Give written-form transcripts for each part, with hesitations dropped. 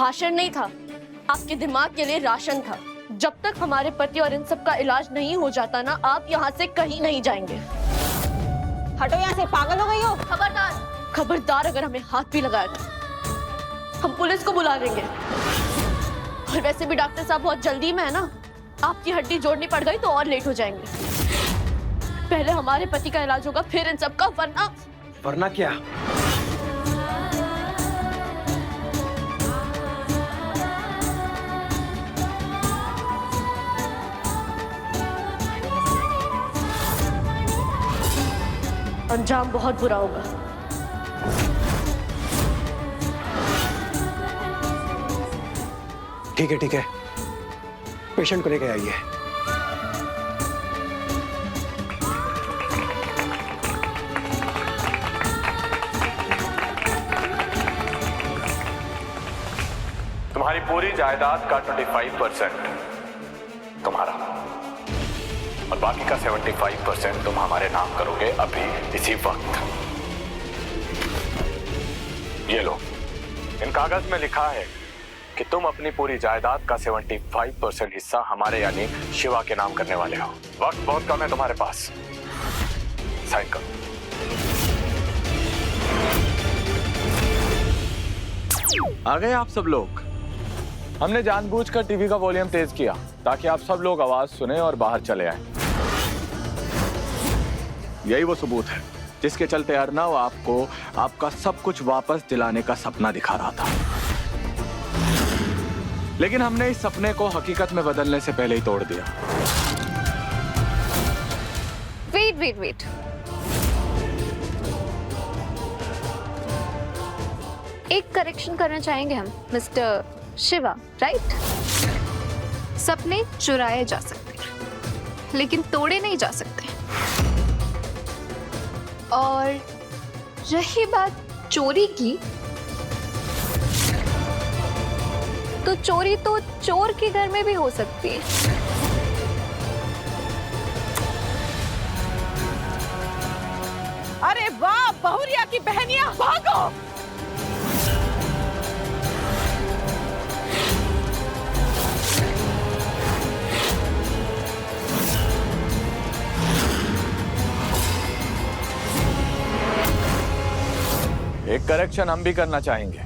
भाषण नहीं था, आपके दिमाग के लिए राशन था। जब तक हमारे पति और इन सब का इलाज नहीं हो जाता ना, आप यहाँ से कहीं नहीं जाएंगे। हटो यहाँ से, पागल हो गई हो? खबरदार, खबरदार अगर हमें हाथ भी लगाया हम पुलिस को बुला लेंगे। और वैसे भी डॉक्टर साहब बहुत जल्दी में है ना, आपकी हड्डी जोड़नी पड़ गई तो और लेट हो जाएंगे। पहले हमारे पति का इलाज होगा, फिर इन सब का, वरना क्या? अंजाम बहुत बुरा होगा। ठीक है, पेशेंट को लेके आइए। तुम्हारी पूरी जायदाद का 25% तुम्हारा और बाकी का 75% तुम हमारे नाम करोगे अभी इसी वक्त। ये लो, इन कागज में लिखा है कि तुम अपनी पूरी जायदाद का 75% हिस्सा हमारे यानी शिवा के नाम करने वाले हो। वक्त बहुत कम है तुम्हारे पास, साइन करो। आ गए आप सब लोग। हमने जानबूझकर टीवी का वॉल्यूम तेज किया ताकि आप सब लोग आवाज सुने और बाहर चले आए। यही वो सबूत है जिसके चलते अर्नव आपको आपका सब कुछ वापस दिलाने का सपना दिखा रहा था, लेकिन हमने इस सपने को हकीकत में बदलने से पहले ही तोड़ दिया। वेट। एक करेक्शन करना चाहेंगे हम, मिस्टर शिवा, राइट? सपने चुराए जा सकते हैं लेकिन तोड़े नहीं जा सकते। और रही बात चोरी की, तो चोरी तो चोर के घर में भी हो सकती है। अरे वाह, बहुरिया की बहनियां, भागो! एक करेक्शन हम भी करना चाहेंगे।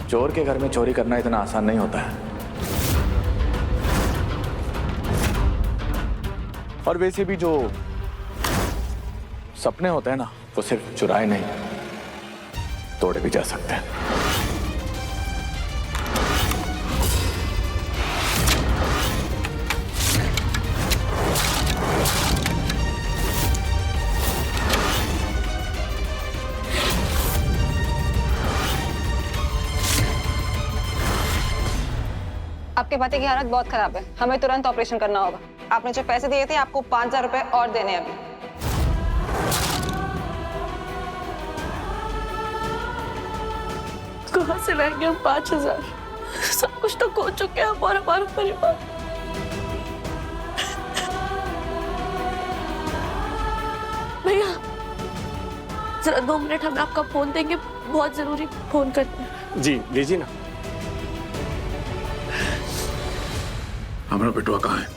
चोर के घर में चोरी करना इतना आसान नहीं होता है। और वैसे भी जो सपने होते हैं ना, वो सिर्फ चुराए नहीं, तोड़े भी जा सकते हैं। आपके पति की हालत बहुत खराब है, हमें तुरंत ऑपरेशन करना होगा। आपने जो पैसे दिए थे, आपको 5,000 रुपए और देने अभी। कहाँ से लाएंगे हम 5,000? सब कुछ तो खो चुके हैं हम और हमारा परिवार। भैया जरा 2 मिनट हमें आपका फोन देंगे, बहुत जरूरी फोन करते हैं। जी लीजिए ना। हमारा बेटवा कहाँ है?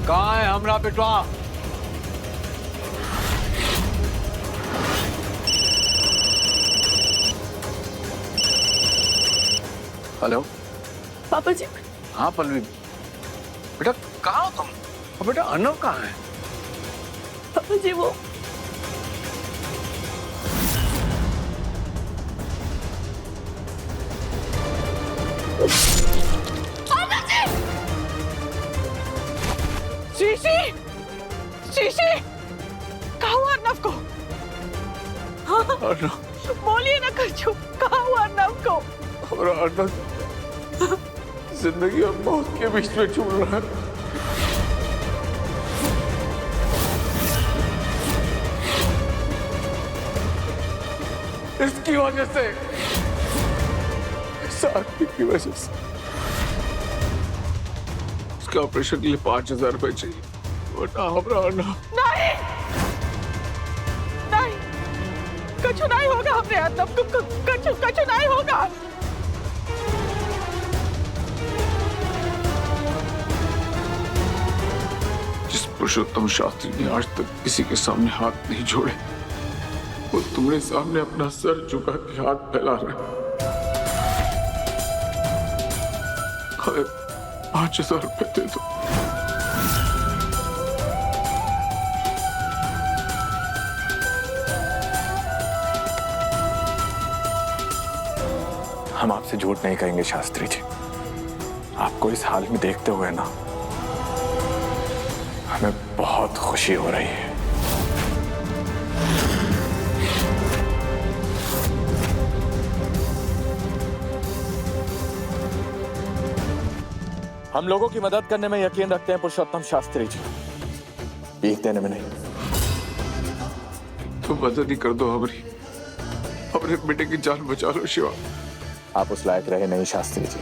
कहाँ है हमारा बेटवा? हेलो पापा जी। हाँ पल्लवी, बेटा कहाँ हो तुम? और बेटा अर्नव कहाँ है? पापा जी वो शीशी, कहाँ हुआ अर्नव को? अर्नव, बोलिए ना कछु, कहाँ हुआ अर्नव को? हमारा अर्नव जिंदगी और मौत के बीच में झूल रहा है। इसकी वजह से, इस आदमी की वजह से उसके ऑपरेशन के लिए 5,000 रुपए चाहिए। वरना हमारा अर्नव नहीं, कछु नहीं होगा हमरे मतलब कछु नहीं होगा। जिस पुरुषोत्तम शास्त्री ने आज तक किसी के सामने हाथ नहीं जोड़े, वो तुम्हारे सामने अपना सर झुका के हाथ फैला रहा है। 5,000 रुपए दे दो। हम आपसे झूठ नहीं कहेंगे शास्त्री जी। आपको इस हाल में देखते हुए ना हमें बहुत खुशी हो रही है। हम लोगों की मदद करने में यकीन रखते हैं पुरुषोत्तम शास्त्री जी, भीख देने में नहीं। तो मदद ही कर दो हमारी, अपने बेटे की जान बचा लो शिवा। आप उस लायक रहे नहीं शास्त्री जी।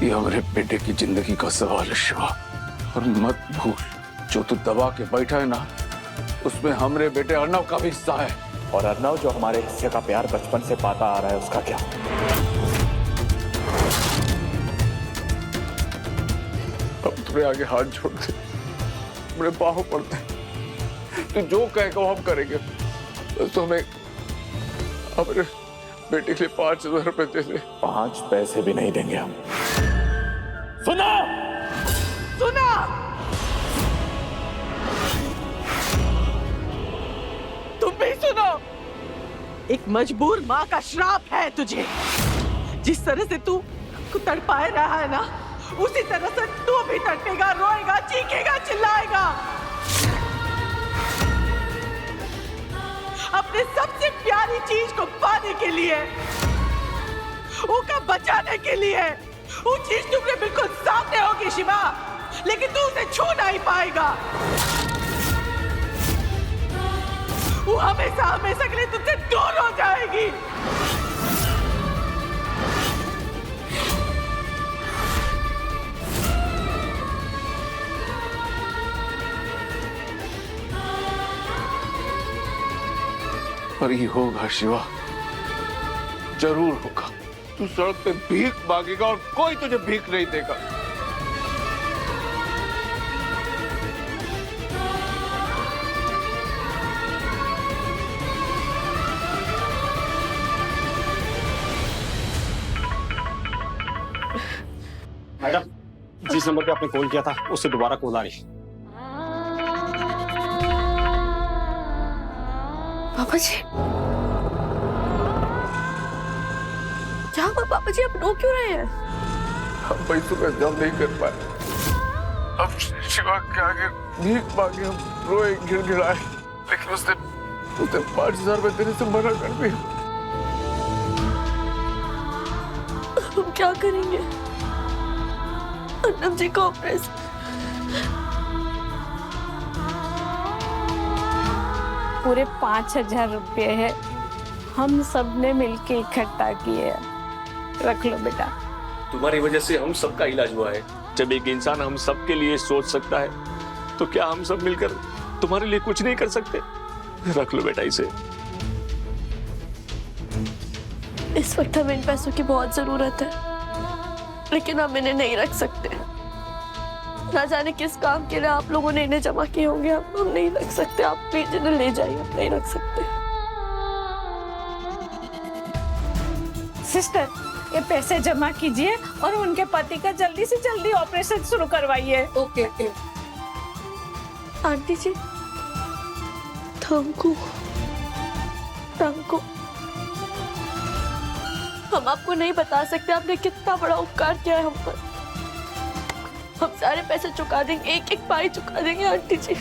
ये हमारे बेटे की जिंदगी का सवाल है शिवा, और मत भूल जो तू दबा के बैठा है ना, उसमें हमारे बेटे अर्णव का भी हिस्सा है। और अर्णव जो हमारे हिस्से का प्यार बचपन से पाता आ रहा है, उसका क्या? अब तुम्हें आगे हाथ जोड़ दे, मेरे बाहों पड़ते, तू जो कहेगा हम करेंगे। बस तो हमें अपने बेटे के लिए 5,000 रुपए दे दे। 5 पैसे भी नहीं देंगे हम। सुना सुना, तुम भी सुनो। एक मजबूर माँ का श्राप है तुझे। जिस तरह से तू तड़पाए रहा है ना, उसी तरह से तू भी तड़पेगा, रोएगा, चीखेगा, चिल्लाएगा। अपने सबसे प्यारी चीज को पाने के लिए, उनका बचाने के लिए। वो चीज तुमने बिल्कुल सामने होगी शिवा, लेकिन तू उसे छू नहीं पाएगा। वो हमेशा हमेशा के लिए तुझसे दूर हो जाएगी। पर ये होगा शिवा, जरूर होगा। तू सड़क पे भीख मांगेगा और कोई तुझे भीख नहीं देगा। मैडम, जिस नंबर पे आपने कॉल किया था उससे दोबारा कॉल आ रही। पापा जी, क्या हुआ पापा जी? आप रो क्यों रहे हैं? हम पैसों का इंतजाम नहीं कर पाए। अब शिवा के आगे भीख मांगे, हम रोए गिड़गिड़ाए, लेकिन उसने 5,000 रुपए देने से मना कर दिया। हम क्या करेंगे? अर्णव जी को ऑपरेशन। पूरे 5,000 रुपये है, हम सब ने मिलके इकट्ठा किए हैं। रख लो बेटा। तुम्हारी वजह से हम सबका इलाज हुआ है। जब एक इंसान हम सबके लिए सोच सकता है, तो क्या हम सब मिलकर तुम्हारे लिए कुछ नहीं कर सकते? रख लो बेटा इसे। इस वक्त हमें इन पैसों की बहुत जरूरत है, लेकिन हम इन्हें नहीं रख सकते। ना जाने किस काम के लिए आप लोगों ने इन्हें जमा किए होंगे। हम नहीं रख सकते। आप प्लीज इन्हें ले जाइए, हम नहीं रख सकते। सिस्टर, ये पैसे जमा कीजिए और उनके पति का जल्दी से जल्दी ऑपरेशन शुरू करवाइए। Okay okay. Aunty ji, thank you. हम आपको नहीं बता सकते आपने कितना बड़ा उपकार किया है हम पर। हम सारे पैसे चुका देंगे, एक एक पाई चुका देंगे आंटी जी।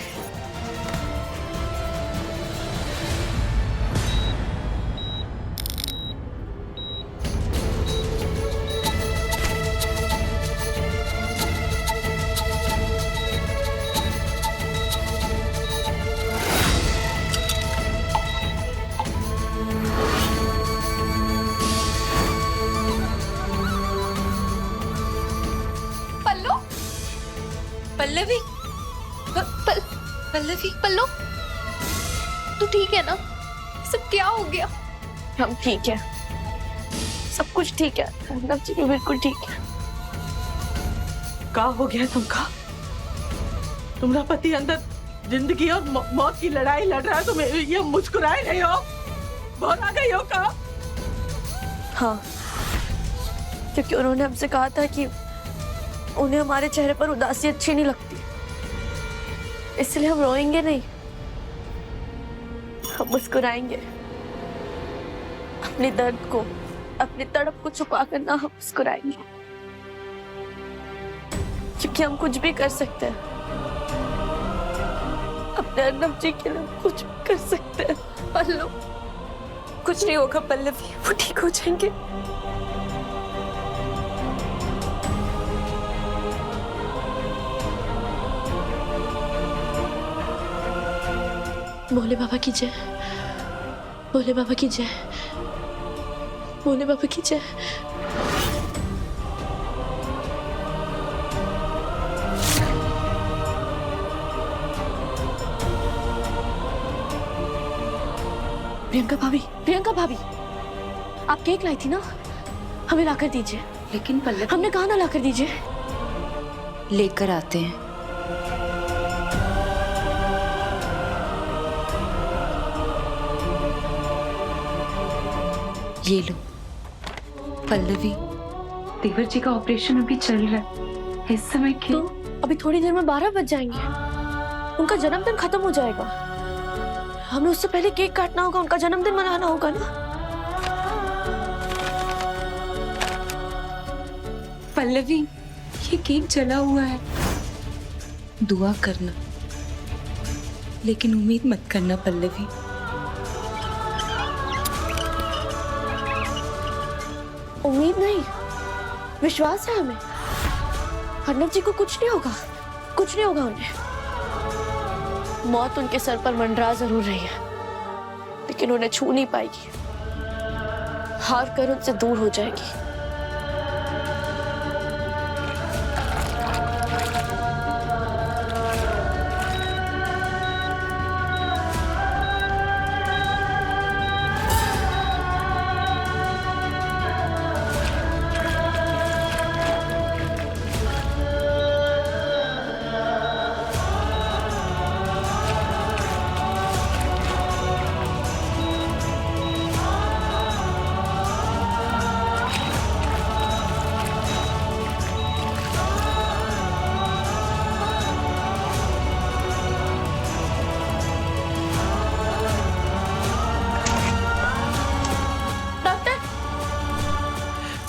पल्लवी, पल्लवी, पल्लो, तू ठीक है ना? सब क्या हो गया? हम ठीक है, सब कुछ ठीक है, अर्नब जी भी बिल्कुल ठीक है। का हो गया तुमका? तुम्हारा पति अंदर जिंदगी और मौत की लड़ाई लड़ रहा है, तुम ये मुस्कुराए रहे हो? बहुत आ गई हो का? हाँ, क्योंकि उन्होंने हमसे कहा था कि उन्हें हमारे चेहरे पर उदासी अच्छी नहीं लगती, इसलिए हम रोएंगे नहीं, हम मुस्कुराएंगे। अपने दर्द को, अपनी तड़प को छुपा कर ना हम मुस्कुराएंगे, क्योंकि हम कुछ भी कर सकते हैं। अपने अर्नब जी के लिए कुछ भी कर सकते हैं। पल्लू, कुछ नहीं होगा पल्लवी, वो ठीक हो जाएंगे। भोले बाबा की जय, भोले बाबा की जय, भोले बाबा की जय। प्रियंका भाभी, प्रियंका भाभी, आप केक लाई थी ना, हमें लाकर दीजिए। लेकिन पल्लवी, हमने कहा ना लाकर दीजिए। लेकर आते हैं। ये लो पल्लवी, देवर जी का ऑपरेशन अभी चल रहा है, इस समय तो अभी थोड़ी देर में 12 बज जाएंगे, उनका जन्मदिन खत्म हो जाएगा, हमें उससे पहले केक काटना होगा, उनका जन्मदिन मनाना होगा ना। पल्लवी, ये केक जला हुआ है, दुआ करना, लेकिन उम्मीद मत करना पल्लवी। उम्मीद नहीं, विश्वास है हमें। अर्नब जी को कुछ नहीं होगा, कुछ नहीं होगा उन्हें। मौत उनके सर पर मंडरा जरूर रही है, लेकिन उन्हें छू नहीं पाएगी, हार कर उनसे दूर हो जाएगी।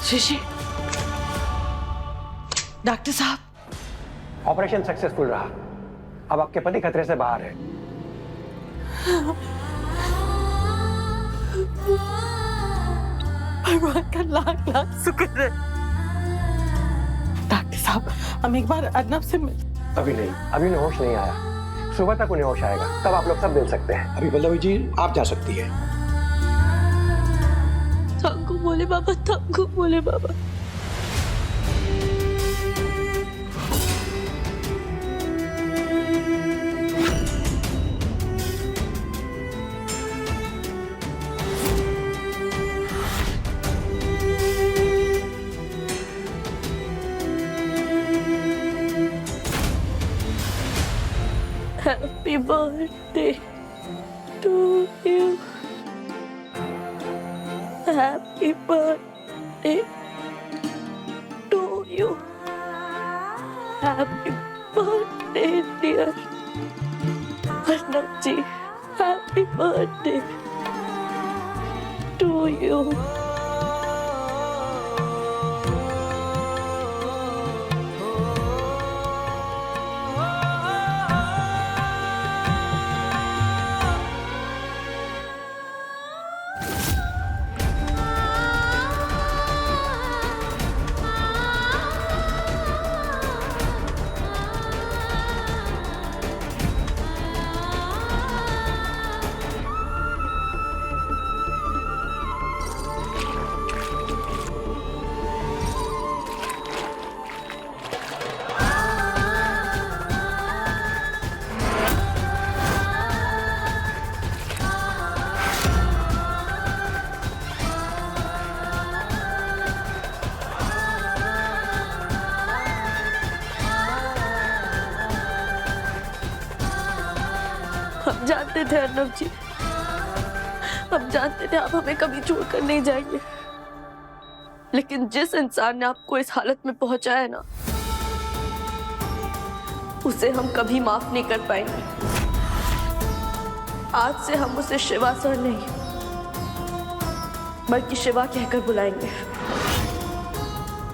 शीशी, डॉक्टर साहब, ऑपरेशन सक्सेसफुल रहा, अब आपके पति खतरे से बाहर है। भगवान का लाख लाख शुक्र है। डॉक्टर साहब, हम एक बार अर्नब से मिल। अभी नहीं, अभी उन्हें होश नहीं आया, सुबह तक उन्हें होश आएगा, तब आप लोग सब मिल सकते हैं। अभी पल्लवी जी आप जा सकती है। Thank you Bhole Baba, thank you Bhole Baba. Happy birthday to you. Happy birthday to you. Happy birthday, dear Arnab ji. Happy birthday to you. जानते थे अर्नव जी, हम जानते थे आप हमें कभी छोड़कर नहीं जाएंगे, लेकिन जिस इंसान ने आपको इस हालत में पहुंचाया ना, उसे हम कभी माफ नहीं कर पाएंगे। आज से हम उसे शिवा सर नहीं बल्कि शिवा कहकर बुलाएंगे,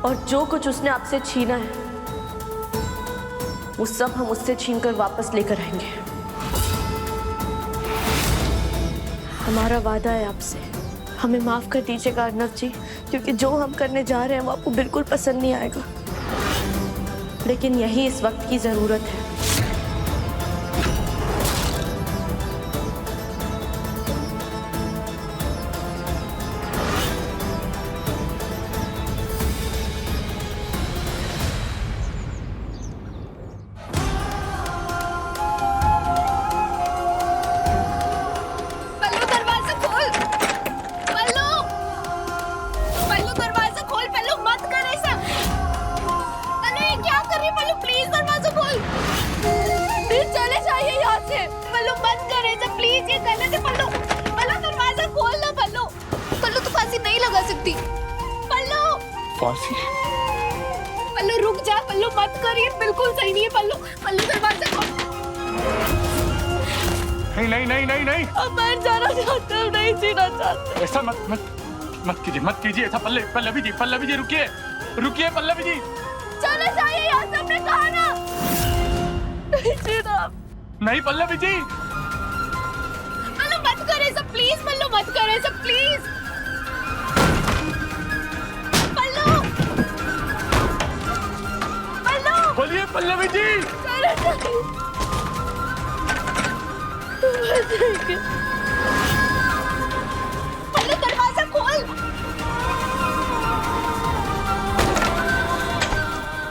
और जो कुछ उसने आपसे छीना है वो सब हम उससे छीनकर वापस लेकर आएंगे। हमारा वादा है आपसे, हमें माफ कर दीजिएगा अर्नव जी, क्योंकि जो हम करने जा रहे हैं वो आपको बिल्कुल पसंद नहीं आएगा, लेकिन यही इस वक्त की जरूरत है। फांसी? पल्लू रुक जा, पल्लू मत कर, ये बिल्कुल सही नहीं है। पल्लू, पल्लू दरवाजा खोल। नहीं नहीं नहीं नहीं नहीं, अब मर जाना चाहते हैं, नहीं जीना चाहते। ऐसा मत मत मत कीजिए, मत कीजिए ऐसा। पल्लवी जी, पल्लवी जी रुकिए, रुकिए पल्लवी जी। चले जाइए यहाँ से, हमने कहा ना। नहीं जीना। नहीं पल्लवी जी। पल्लू मत कर ऐसा प्लीज, पल्लू मत कर ऐसा प्लीज। बोलिए पल्लवी जी। पल्लू दरवाजा खोल।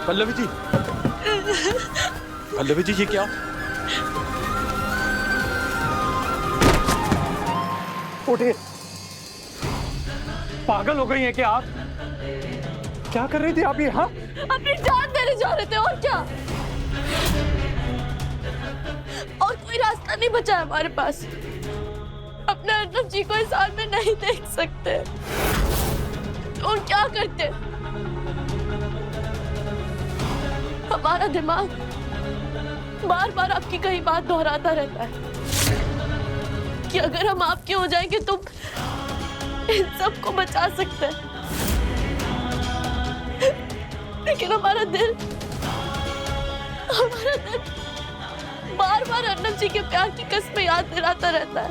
पल्लवी जी, पल्लवी जी ये क्या? उठिए, पागल हो गई हैं क्या आप? क्या कर रही थी आप ये? हाँ, अपनी जान देने जा रहे थे, और क्या? और कोई रास्ता नहीं बचा हमारे पास। अपने अर्नव जी को इस हाल में नहीं देख सकते, और क्या करते? हमारा दिमाग बार बार आपकी कही बात दोहराता रहता है कि अगर हम आपके हो जाएंगे तो इन सबको बचा सकते हैं, लेकिन हमारा दिल बार बार अर्नव जी के प्यार की कसमें याद दिलाता रहता है।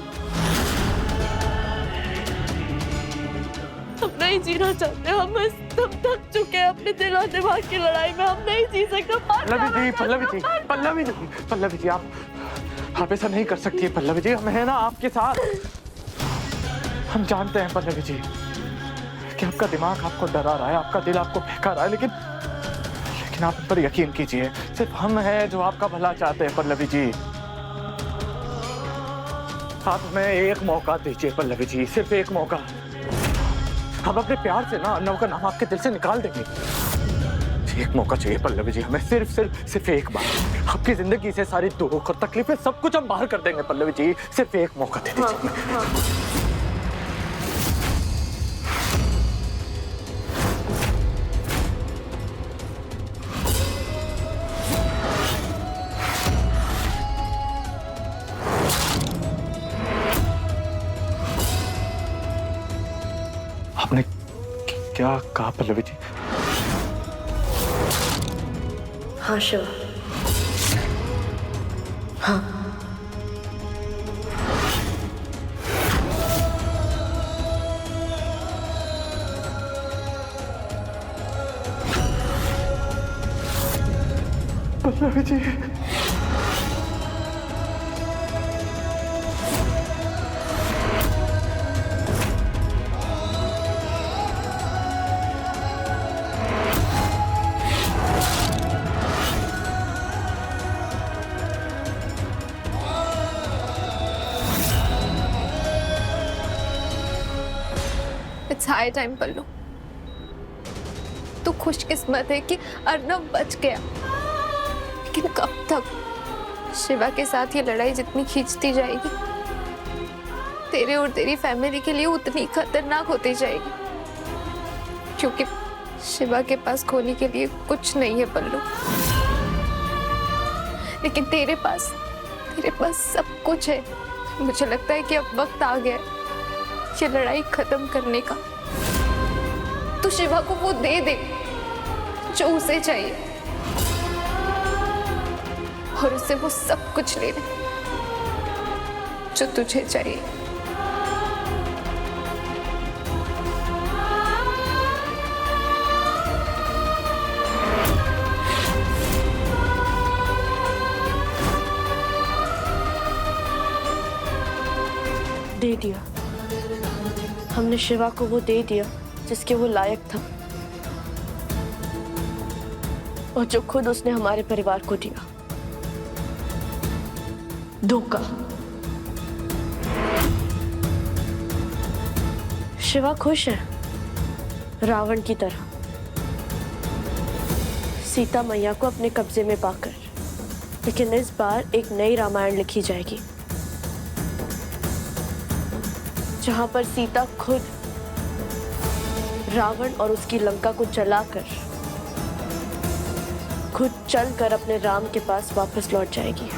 हम नहीं जीना चाहते, हम थक चुके हैं अपने दिल और दिमाग की लड़ाई में। हम नहीं जी सकते। पल्लवी जी, पल्लवी जी, पल्लवी जी, पल्लवी जी, आप ऐसा नहीं कर सकती है पल्लवी जी। हम है ना आपके साथ। हम जानते हैं पल्लवी जी कि आपका दिमाग आपको डरा रहा है, आपका दिल आपको बहका रहा है, लेकिन आप पर यकीन कीजिए, सिर्फ हम हैं जो आपका भला चाहते हैं पल्लवी जी। आप हमें एक मौका दीजिए पल्लवी जी, सिर्फ एक मौका। हम अपने प्यार से ना अर्नव का नाम आपके दिल से निकाल देंगे। एक मौका चाहिए पल्लवी जी हमें, सिर्फ एक बार। आपकी जिंदगी से सारी दुख और तकलीफें सब कुछ हम बाहर कर देंगे पल्लवी जी, सिर्फ एक मौका दे दीजिए। आपने क्या कहा पल्लवी जी? हाँ शिवा, हाँ। Pallavi ji, it's high time पल्लू। तू खुशकिस्मत है कि अर्नव बच गया, लेकिन कब तक? शिवा के साथ ये लड़ाई जितनी खींचती जाएगी, तेरे और तेरी फैमिली के लिए उतनी खतरनाक होती जाएगी, क्योंकि शिवा के पास खोने के लिए कुछ नहीं है पल्लू, लेकिन तेरे पास सब कुछ है। मुझे लगता है कि अब वक्त आ गया है ये लड़ाई खत्म करने का। तू शिवा को वो दे दे जो उसे चाहिए और उसे वो सब कुछ ले ले जो तुझे चाहिए। दे दिया, हमने शिवा को वो दे दिया जिसके वो लायक था और जो खुद उसने हमारे परिवार को दिया। धोखा। शिवा खुश है रावण की तरह, सीता मैया को अपने कब्जे में पाकर, लेकिन इस बार एक नई रामायण लिखी जाएगी जहां पर सीता खुद रावण और उसकी लंका को जलाकर खुद चलकर अपने राम के पास वापस लौट जाएगी।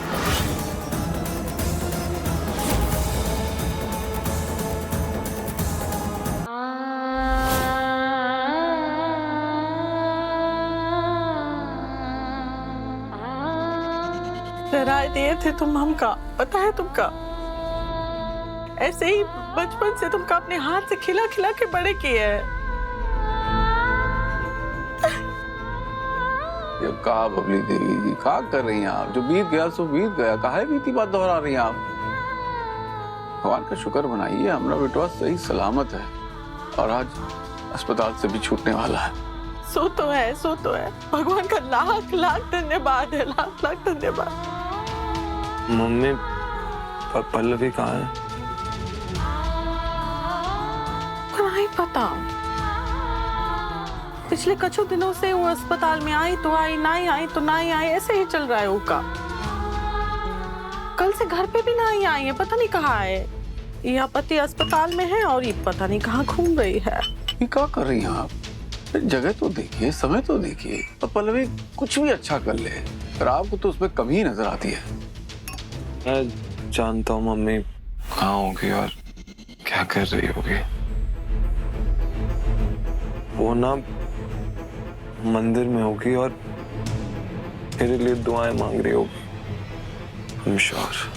राय दिए थे तुम हमका, पता है तुमका, ऐसे ही बचपन से तुमका अपने हाथ से खिला खिला के बड़े किए हैं। ये का बबली देवी जी का कर रही हैं आप? जो बीत गया सो बीत गया, काहे बीती बात दोहरा रही हैं आप? भगवान का शुक्र मनाइए, हमारा बेटवा सही सलामत है और आज अस्पताल से भी छूटने वाला है। सो तो है, भगवान का लाख लाख धन्यवाद है, लाख लाख धन्यवाद। मम्मी पल्लवी कहाँ है? नहीं पता, पिछले कुछ दिनों से वो अस्पताल में आई तो आई, नहीं आई तो नहीं आई, ऐसे ही चल रहा है उसका। कल से घर पे भी नहीं आई है, पता नहीं कहाँ है। यह पति अस्पताल में है और ये पता नहीं कहाँ घूम रही है। ये क्या कर रही हैं आप? जगह तो देखिए, समय तो देखिए। अब पल्लवी कुछ भी अच्छा कर ले, पर आपको तो उसमें कमी नजर आती है। मैं जानता हूँ मम्मी कहाँ होगी और क्या कर रही होगी। वो ना मंदिर में होगी और मेरे लिए दुआएं मांग रही होगी। I am sure.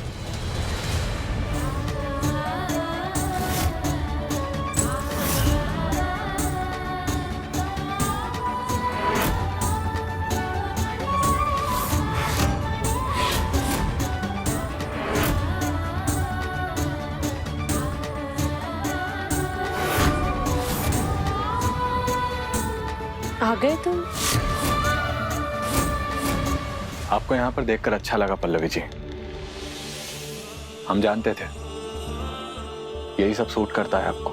आ गए तुम? आपको यहाँ पर देखकर अच्छा लगा पल्लवी जी। हम जानते थे यही सब सूट करता है आपको।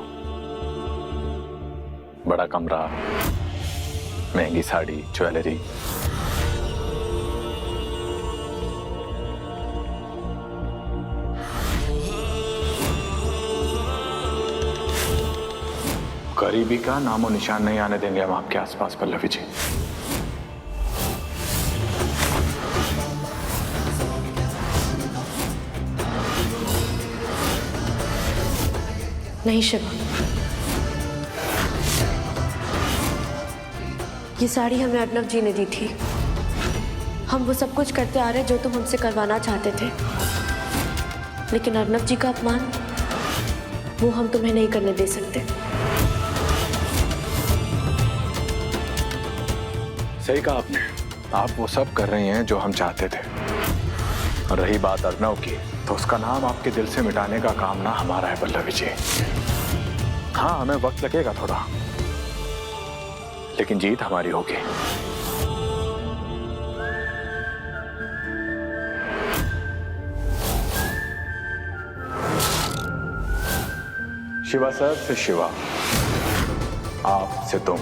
बड़ा कमरा, महंगी साड़ी, ज्वेलरी। गरीबी का नामो निशान नहीं आने देंगे हम आपके आसपास पल्लवी जी। नहीं शिवा, ये साड़ी हमें अर्नव जी ने दी थी। हम वो सब कुछ करते आ रहे जो तुम हमसे करवाना चाहते थे, लेकिन अर्नव जी का अपमान वो हम तुम्हें नहीं करने दे सकते। सही कहा आपने, आप वो सब कर रही हैं जो हम चाहते थे। और रही बात अर्नव की, तो उसका नाम आपके दिल से मिटाने का काम ना हमारा है पल्लवी जी। हाँ, हमें वक्त लगेगा थोड़ा, लेकिन जीत हमारी होगी। शिवा सर से शिवा, आप से तुम।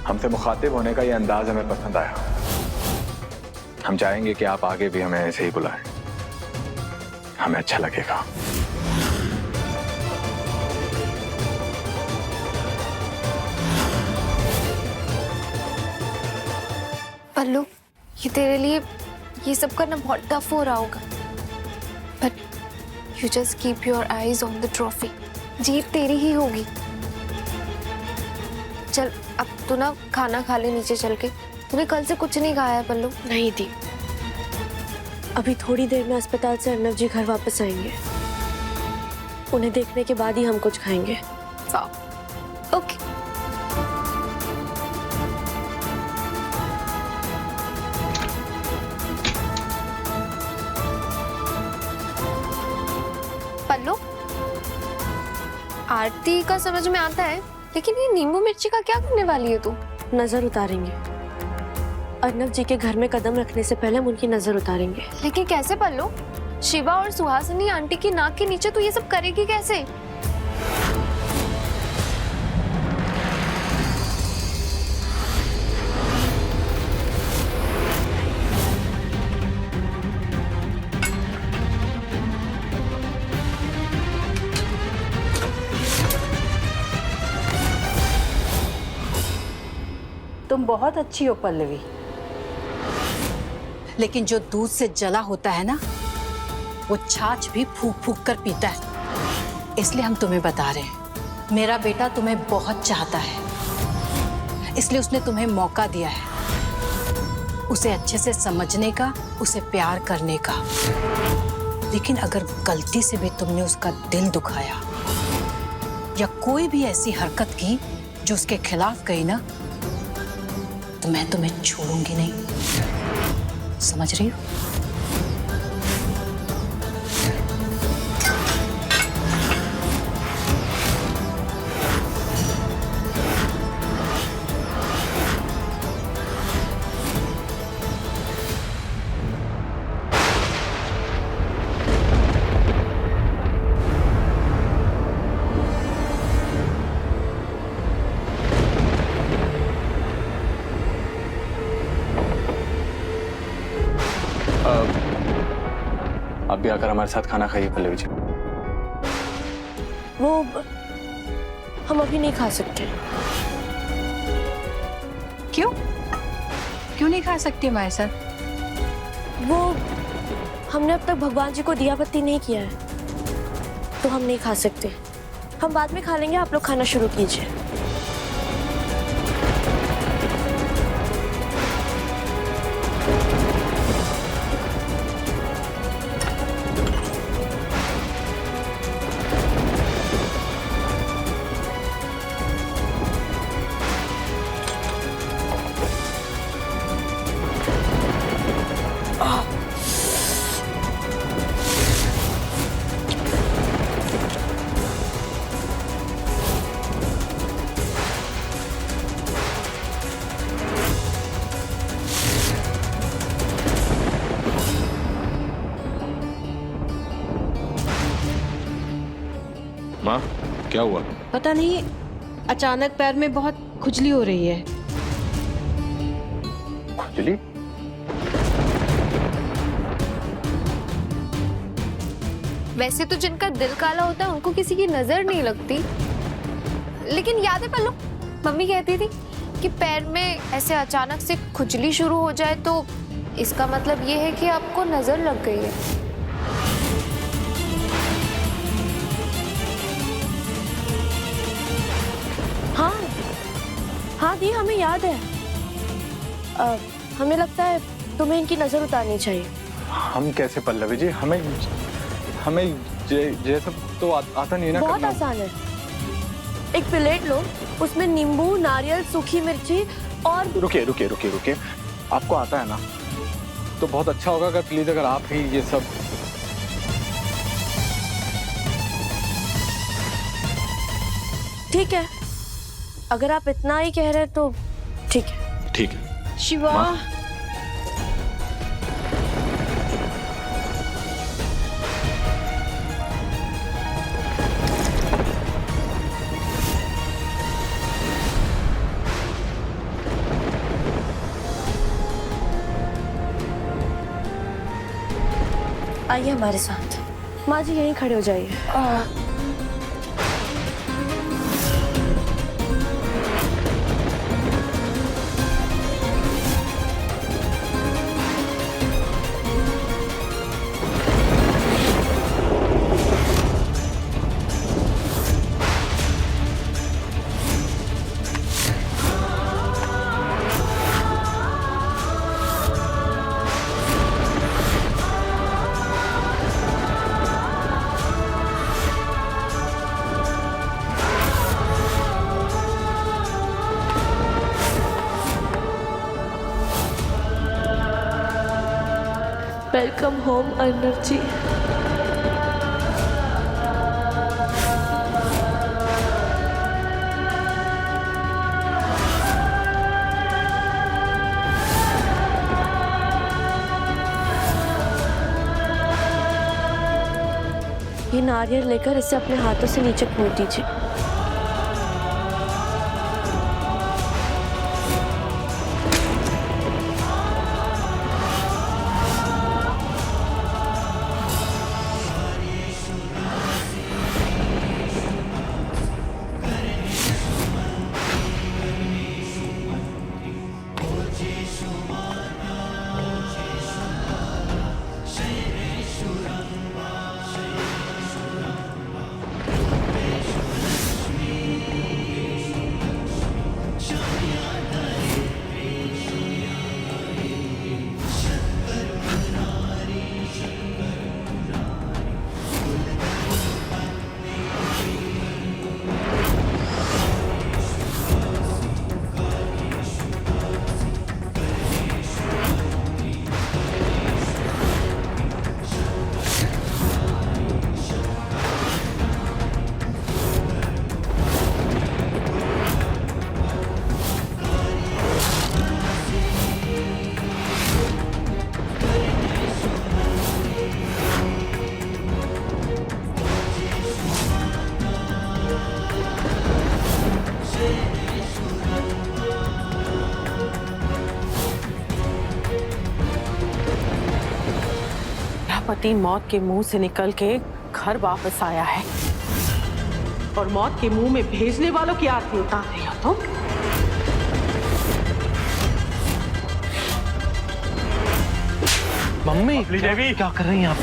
हमसे मुखातिब होने का ये अंदाज हमें पसंद आया। हम चाहेंगे कि आप आगे भी हमें ऐसे ही बुलाएं, हमें अच्छा लगेगा। पल्लू, ये तेरे लिए ये सब करना बहुत टफ हो रहा होगा, but you just keep your eyes on the trophy. जीत तेरी ही होगी। चल अब तू ना खाना खा ले नीचे चल के। तूने कल से कुछ नहीं खाया है पल्लू। नहीं दी, अभी थोड़ी देर में अस्पताल से अर्नव जी घर वापस आएंगे। उन्हें देखने के बाद ही हम कुछ खाएंगे। ओके। पल्लू, आरती का समझ में आता है, लेकिन ये नींबू मिर्ची का क्या करने वाली है तू? नजर उतारेंगे। अर्नव जी के घर में कदम रखने से पहले हम उनकी नजर उतारेंगे। लेकिन कैसे पल्लू? शिवा और सुहासिनी आंटी की नाक के नीचे तू ये सब करेगी कैसे? तुम बहुत अच्छी हो पल्लवी, लेकिन जो दूध से जला होता है ना, वो छाछ भी फूंक फूंक कर पीता है। इसलिए हम तुम्हें बता रहे हैं, मेरा बेटा तुम्हें बहुत चाहता है, इसलिए उसने तुम्हें मौका दिया है उसे अच्छे से समझने का, उसे प्यार करने का। लेकिन अगर गलती से भी तुमने उसका दिल दुखाया या कोई भी ऐसी हरकत की जो उसके खिलाफ गई ना, तो मैं तुम्हें छोड़ूंगी नहीं। समझ रही हो? आप भी आकर हमारे साथ खाना खाइए पल्लवी जी। वो हम अभी नहीं खा सकते। क्यों? क्यों नहीं खा सकती हमारे साथ? वो हमने अब तक भगवान जी को दिया बत्ती नहीं किया है, तो हम नहीं खा सकते। हम बाद में खा लेंगे, आप लोग खाना शुरू कीजिए। माँ, क्या हुआ? पता नहीं, अचानक पैर में बहुत खुजली हो रही है। खुजली? वैसे तो जिनका दिल काला होता है उनको किसी की नजर नहीं लगती, लेकिन याद है पल्लू, मम्मी कहती थी कि पैर में ऐसे अचानक से खुजली शुरू हो जाए तो इसका मतलब ये है कि आपको नजर लग गई है। हाँ हाँ दी, हमें याद है। हमें लगता है तुम्हें इनकी नजर उतारनी चाहिए। हम कैसे पल्लवी जी? हमें ये सब तो आता नहीं ना बहुत करना। आसान है। एक प्लेट लो, उसमें नींबू, नारियल, सूखी मिर्ची और रुकिए। आपको आता है ना, तो बहुत अच्छा होगा अगर प्लीज अगर आप ही ये सब। ठीक है, अगर आप इतना ही कह रहे हैं तो ठीक है। ठीक है शिवा, आइए हमारे साथ। माँ जी यहीं खड़े हो जाइए। वेलकम होम अर्नव जी। ये नारियल लेकर इसे अपने हाथों से नीचे फोड़ दीजिए। पति मौत के मुंह से निकल के घर वापस आया है और मौत के मुंह में भेजने वालों की आरती उतार रही हो तुम। मम्मी देवी क्या कर रही हैं आप?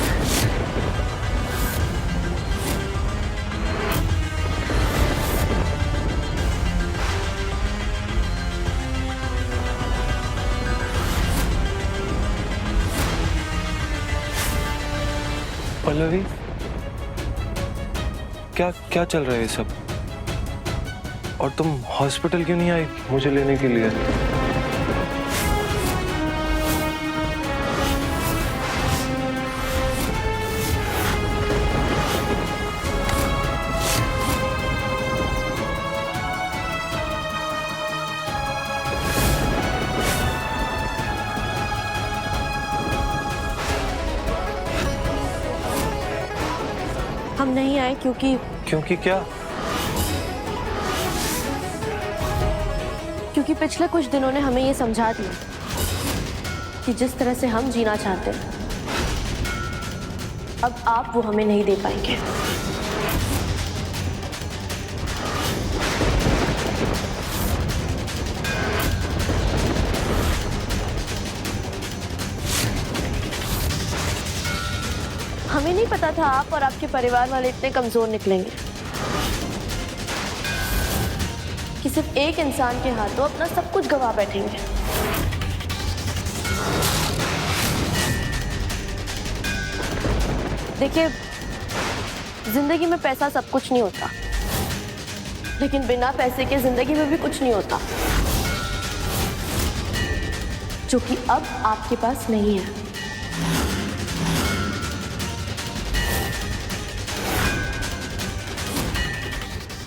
पल्लवी क्या क्या चल रहा है ये सब? और तुम हॉस्पिटल क्यों नहीं आई मुझे लेने के लिए? हम नहीं आए क्योंकि क्या? क्योंकि पिछले कुछ दिनों ने हमें ये समझा दिया कि जिस तरह से हम जीना चाहते हैं अब आप वो हमें नहीं दे पाएंगे। हमें नहीं पता था आप और आपके परिवार वाले इतने कमजोर निकलेंगे कि सिर्फ एक इंसान के हाथों अपना सब कुछ गवा बैठेंगे। देखिए, जिंदगी में पैसा सब कुछ नहीं होता, लेकिन बिना पैसे के जिंदगी में भी कुछ नहीं होता, जो कि अब आपके पास नहीं है।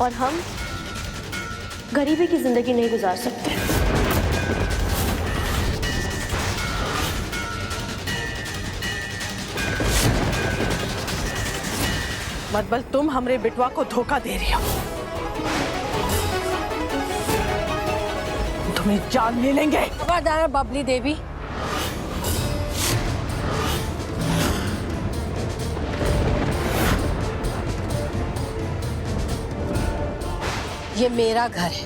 और हम गरीबी की जिंदगी नहीं गुजार सकते। मतबल तुम हमरे बिटवा को धोखा दे रही हो। तुम्हें जान ले लेंगे। खबरदार बबली देवी, ये मेरा घर है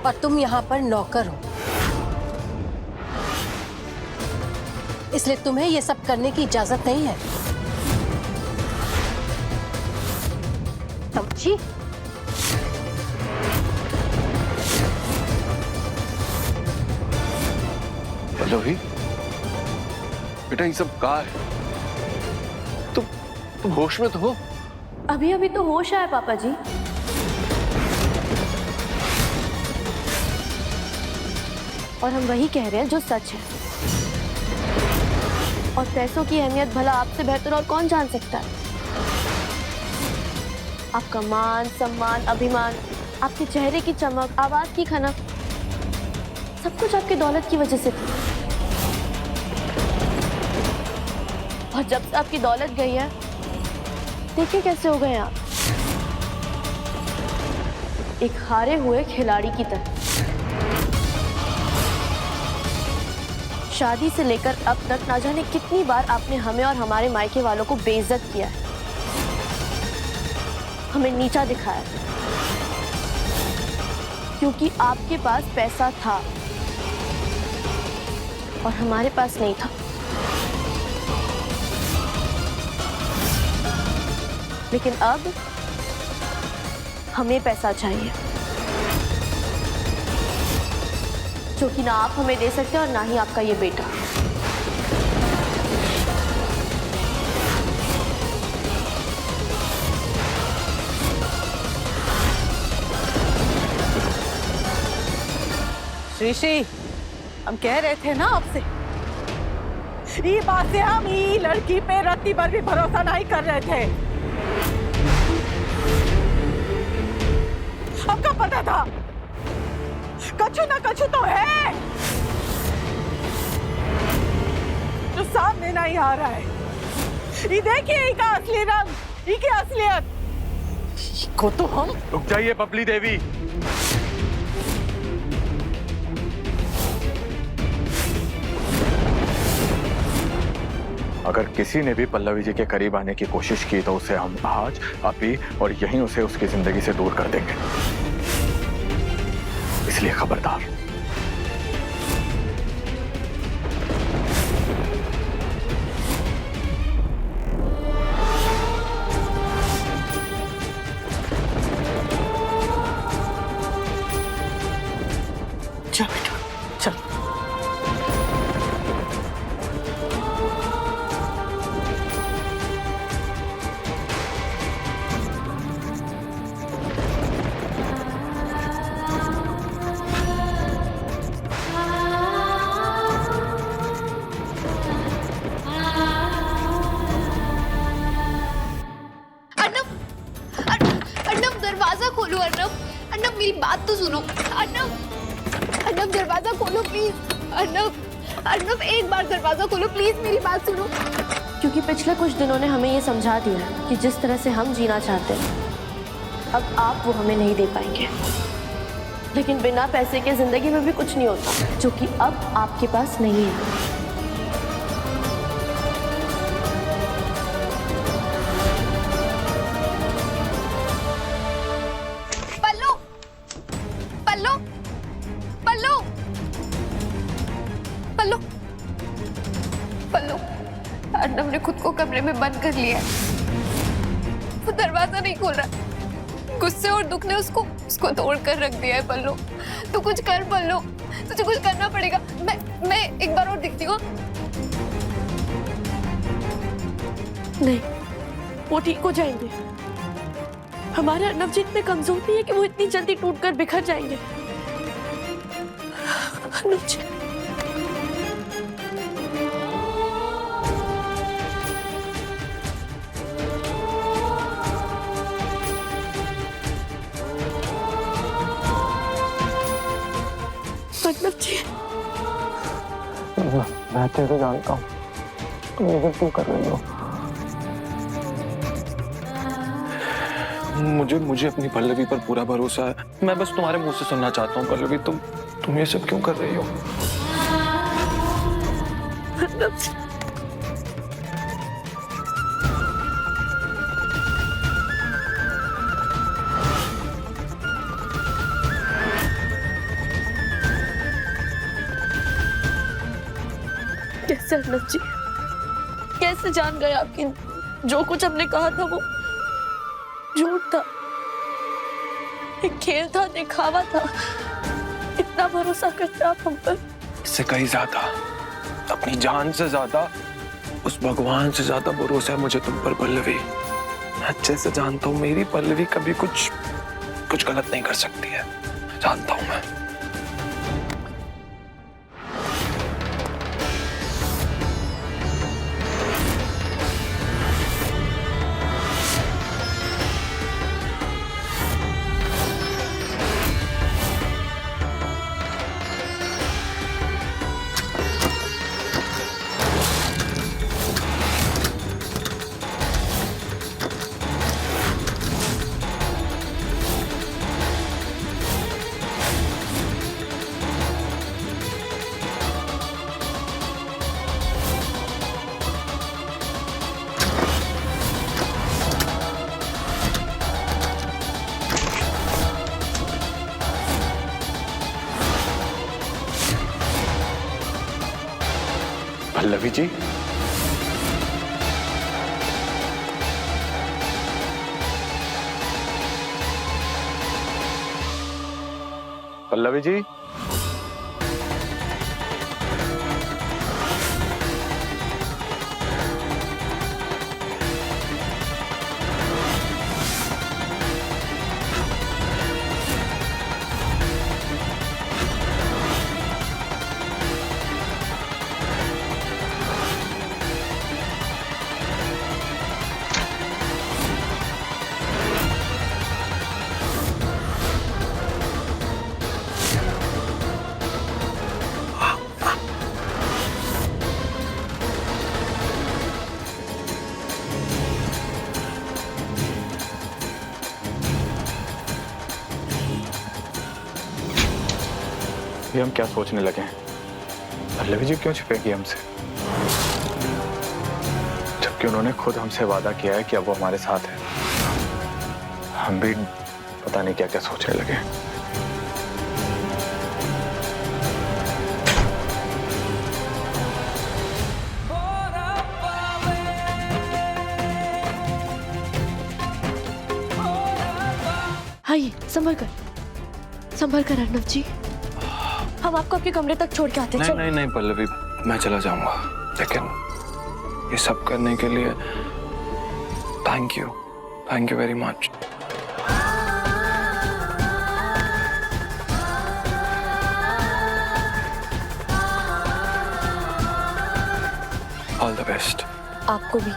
और तुम यहाँ पर नौकर हो, इसलिए तुम्हें ये सब करने की इजाजत नहीं है, समझी? पल्लवी, बेटा ये सब कहाँ है? तुम होश में तो हो? अभी अभी तो होश आया पापा जी। और हम वही कह रहे हैं जो सच है। और पैसों की अहमियत भला आपसे बेहतर और कौन जान सकता है? आपका मान सम्मान, अभिमान, आपके चेहरे की चमक, आवाज की खनक, सब कुछ आपकी दौलत की वजह से थी। और जब से आपकी दौलत गई है, देखिए कैसे हो गए आप, एक हारे हुए खिलाड़ी की तरह। शादी से लेकर अब तक ना जाने कितनी बार आपने हमें और हमारे मायके वालों को बेइज्जत किया है, हमें नीचा दिखाया, क्योंकि आपके पास पैसा था और हमारे पास नहीं था। लेकिन अब हमें पैसा चाहिए, जो कि ना आप हमें दे सकते और ना ही आपका ये बेटा। श्री, हम कह रहे थे ना आपसे, ये बात से हम ये लड़की पे रत्ती भर भी भरोसा नहीं कर रहे थे। हमको पता था कछु ना कछु तो है जो सामने नहीं आ रहा है। ये देखिए इसका असली रंग, इसकी असलियत को तो हम। रुक जाइए बबली देवी। अगर किसी ने भी पल्लवी जी के करीब आने की कोशिश की तो उसे हम आज अभी और यहीं उसे उसकी जिंदगी से दूर कर देंगे, इसलिए खबरदार। चल बेटा चल। दरवाजा खोलो अर्नब, अर्नब मेरी बात तो सुनो। अर्नब दरवाजा खोलो प्लीज। अर्नब एक बार दरवाजा खोलो प्लीज, मेरी बात सुनो। क्योंकि पिछले कुछ दिनों ने हमें ये समझा दिया कि जिस तरह से हम जीना चाहते हैं, अब आप वो हमें नहीं दे पाएंगे। लेकिन बिना पैसे के जिंदगी में भी कुछ नहीं होता, जो कि अब आपके पास नहीं है। अर्नब ने खुद को कमरे में बंद कर लिया है, वो दरवाजा नहीं खोल रहा। गुस्से और दुख ने उसको तोड़ कर रख दिया है। पल्लू तू कुछ कर, पल्लू तुझे कुछ करना पड़ेगा। मैं एक बार और दिखती हूँ। नहीं, वो ठीक हो जाएंगे। हमारे अर्नब जी इतने कमजोर नहीं है कि वो इतनी जल्दी टूटकर बिखर जाएंगे। अर्नब जी मैं तेरे जानता हूँ तुम ये क्यों कर रही हो। मुझे अपनी पल्लवी पर पूरा भरोसा है। मैं बस तुम्हारे मुंह से सुनना चाहता हूँ पल्लवी, तुम ये सब क्यों कर रही हो। कैसे अर्नब जी, कैसे जान गए आपकी जो कुछ हमने कहा था वो झूठ था, एक खेल था, दिखावा था। इतना भरोसा करते आप हम पर। इससे कहीं ज्यादा, अपनी जान से ज्यादा, उस भगवान से ज्यादा भरोसा है मुझे तुम पर पल्लवी। मैं अच्छे से जानता हूँ मेरी पल्लवी कभी कुछ गलत नहीं कर सकती है, जानता हूँ मैं। पल्लवी जी, पल्लवी जी, ये हम क्या सोचने लगे हैं? पल्लवी जी क्यों छिपेगी हमसे, जबकि उन्होंने खुद हमसे वादा किया है कि अब वो हमारे साथ है। हम भी पता नहीं क्या क्या सोचने लगे हैं। आइए, संभल कर अर्नब जी, हम आपको आपके कमरे तक छोड़ के आते हैं। नहीं नहीं पल्लवी, मैं चला जाऊंगा, लेकिन ये सब करने के लिए thank you very much. All the best. आपको भी,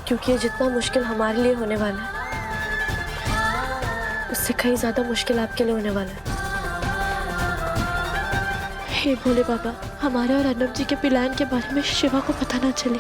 क्योंकि ये जितना मुश्किल हमारे लिए होने वाला है उससे कहीं ज्यादा मुश्किल आपके लिए होने वाला है। हे भोले बाबा, हमारे और अर्नब जी के प्लान के बारे में शिवा को पता ना चले।